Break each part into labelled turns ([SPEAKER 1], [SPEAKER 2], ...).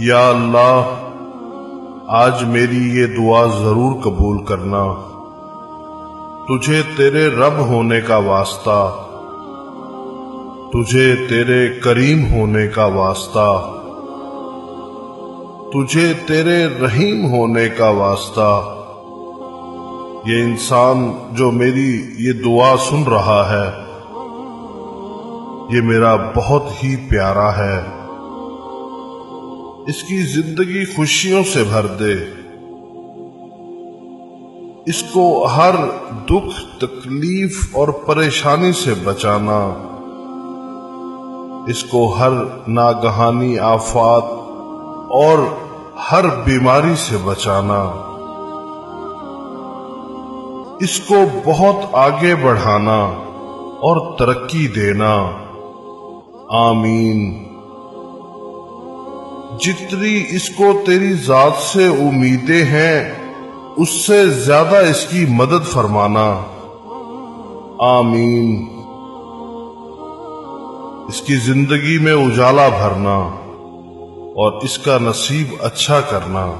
[SPEAKER 1] یا اللہ آج میری یہ دعا ضرور قبول کرنا، تجھے تیرے رب ہونے کا واسطہ، تجھے تیرے کریم ہونے کا واسطہ، تجھے تیرے رحیم ہونے کا واسطہ۔ یہ انسان جو میری یہ دعا سن رہا ہے، یہ میرا بہت ہی پیارا ہے، اس کی زندگی خوشیوں سے بھر دے، اس کو ہر دکھ تکلیف اور پریشانی سے بچانا، اس کو ہر ناگہانی آفات اور ہر بیماری سے بچانا، اس کو بہت آگے بڑھانا اور ترقی دینا۔ آمین۔ جتنی اس کو تیری ذات سے امیدیں ہیں اس سے زیادہ اس کی مدد فرمانا۔ آمین۔ اس کی زندگی میں اجالا بھرنا اور اس کا نصیب اچھا کرنا۔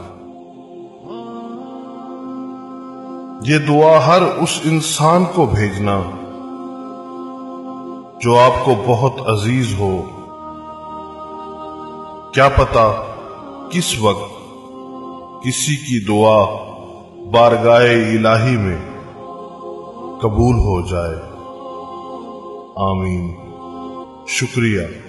[SPEAKER 1] یہ دعا ہر اس انسان کو بھیجنا جو آپ کو بہت عزیز ہو۔ کیا پتا کس وقت کسی کی دعا بارگاہ الہی میں قبول ہو جائے۔ آمین۔ شکریہ۔